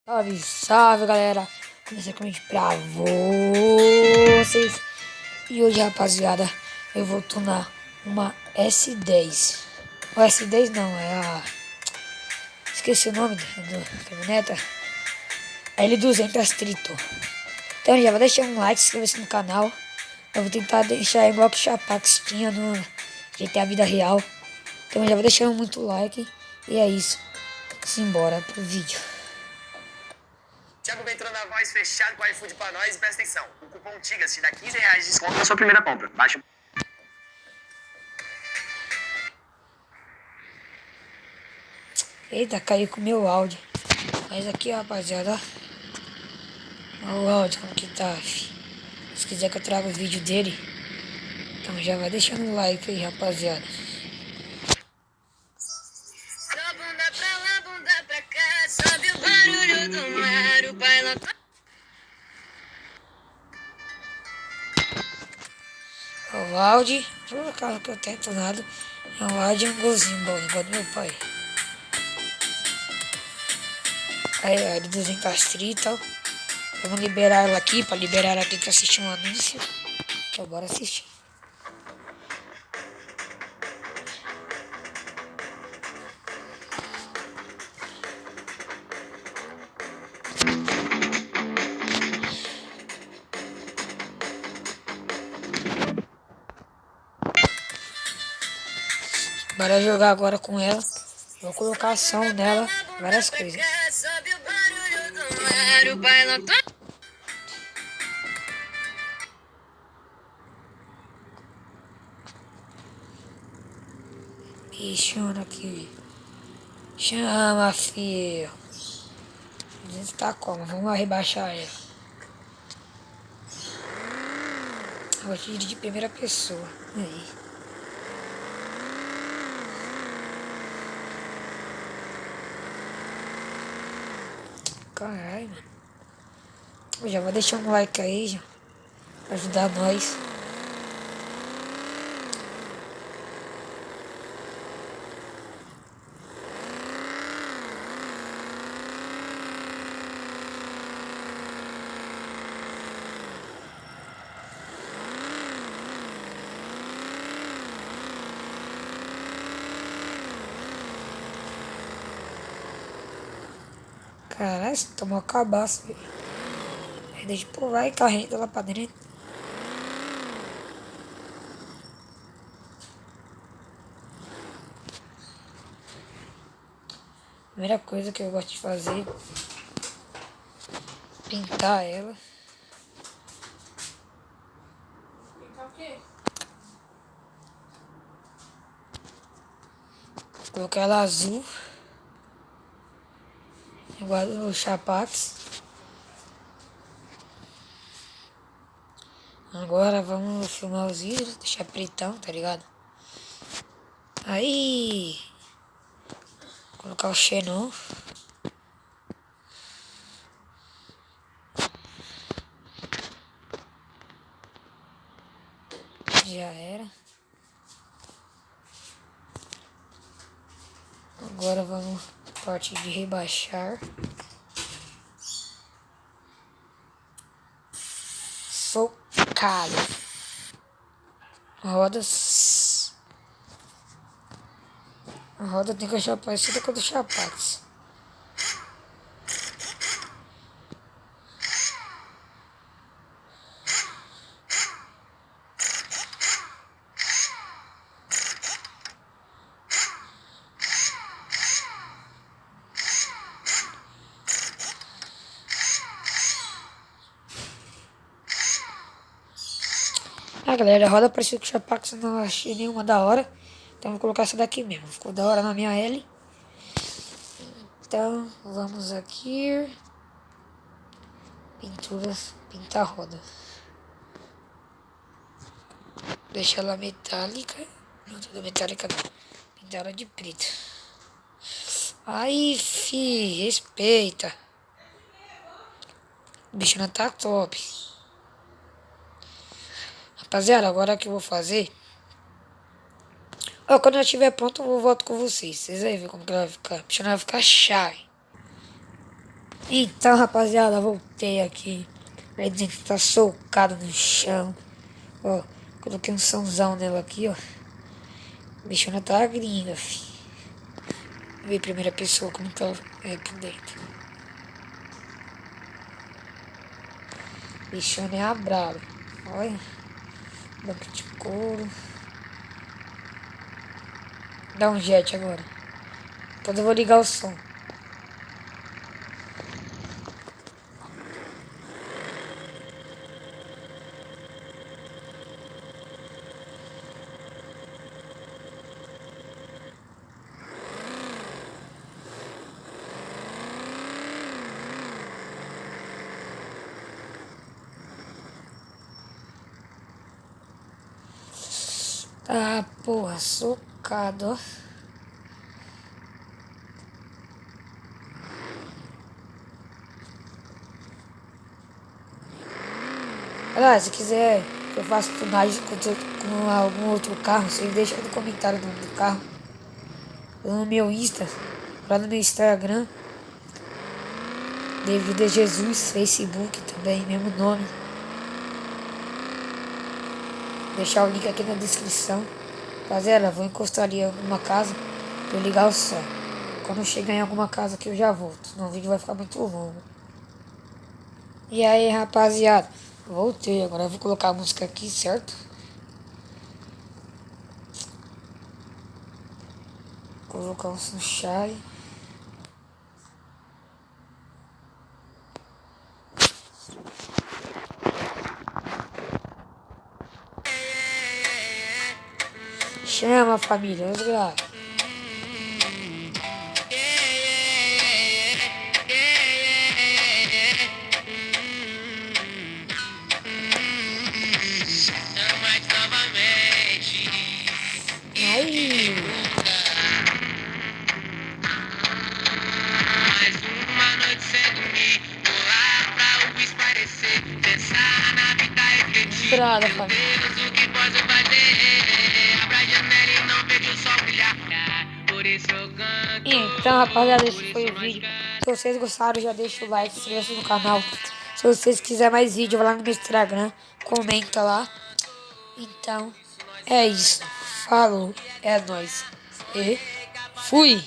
Salve, salve galera! Começando com a gente pra vocês. E hoje, rapaziada, eu vou tunar uma S10. O S10 não, é a. Esqueci o nome da caminhoneta. L200 Triton. Então já vai deixar um like, se inscrever no canal. Eu vou tentar deixar igual que o Chapax tinha no GTA Vida Real. Então já vou deixando muito like. E é isso. Simbora pro vídeo. Thiago entrou na voz fechado com o iFood pra nós e presta atenção. O cupom TIGAS te dá R$ 15 de desconto na sua primeira compra. Baixa. Eita, caiu com o meu áudio. Mas aqui, ó, rapaziada, ó o áudio como que tá, fi. Se quiser que eu traga o vídeo dele, então já vai deixando o like aí, rapaziada. Só bunda pra lá, bunda pra cá, sobe o barulho do mar, o bailão tá... O áudio, por causa que eu tento nada, é um áudio e um golzinho bom, igual do meu pai. Aí, ó, de 200 tritas. Vamos liberar ela aqui, pra liberar ela aqui que eu assisti um anúncio. Então bora assistir. Bora jogar agora com ela. Vou colocar ação nela, várias coisas. Sobe o barulho do mar, o bailão tá... Bichona aqui. Chama, filho. A gente tá como? Vamos rebaixar ela. Vou dirigir de primeira pessoa. Aí. Caralho, mano. Eu já vou deixar um like aí, já. Pra ajudar nós. Caralho, você tomou cabaço, velho. Aí deixa por lá e carrega lá pra dentro. Primeira coisa que eu gosto de fazer, pintar ela. Pintar o quê? Colocar ela azul. Igual o Chapax. Agora vamos filmar os vídeos, deixar pretão, tá ligado? Aí, colocar o xenon. Já era. Agora vamos partir de rebaixar. Socado. Rodas. A roda tem que achar parecida com a do Chapax. Ah, galera, a roda parecida com o Chapax, não achei nenhuma da hora. Então vou colocar essa daqui mesmo. Ficou da hora na minha L. Então vamos aqui. Pinturas, pintar a roda. Deixa ela metálica. Não, toda metálica não. Pintar ela de preto. Aí, fi, respeita. O bicho não tá top. Rapaziada, agora o que eu vou fazer. Ó, quando eu estiver pronto, eu volto com vocês. Vocês aí ver como que ela vai ficar. O bicho não vai ficar chave. Então, rapaziada, voltei aqui. Aí dentro tá socado no chão. Ó, coloquei um somzão nela aqui, ó. A bichona tá gringa, fi. Ver primeira pessoa como tá aqui dentro. Bichona é a braba. Olha. Banco de couro. Dá um jet agora. Depois eu vou ligar o som. Ah, porra, socado, ó. Olha, se quiser que eu faça tunagem com algum outro carro, você deixa no comentário o nome do carro. No meu Insta, lá no meu Instagram. Devido a Jesus, Facebook também, mesmo nome. Deixar o link aqui na descrição. Rapaziada, vou encostar ali em alguma casa pra eu ligar o som. Quando eu chegar em alguma casa aqui eu já volto, senão o vídeo vai ficar muito longo. E aí, rapaziada, voltei. Agora eu vou colocar a música aqui, certo? Colocar um sunshine. Chama, família, vamos lá. Aí. Mais uma noite sem dormir, vou lá pra o esparecer, pensar na vida refletir. Entrada, Meu família. Deus, o que posso fazer? Abra a janela e não vejo o sol brilhar. Por isso eu canto. Então, rapaziada, esse foi o vídeo. Se vocês gostaram, já deixa o like, se inscreva no canal. Se vocês quiserem mais vídeo, vai lá no meu Instagram, comenta lá. Então, é isso. Falou, é nóis. E fui!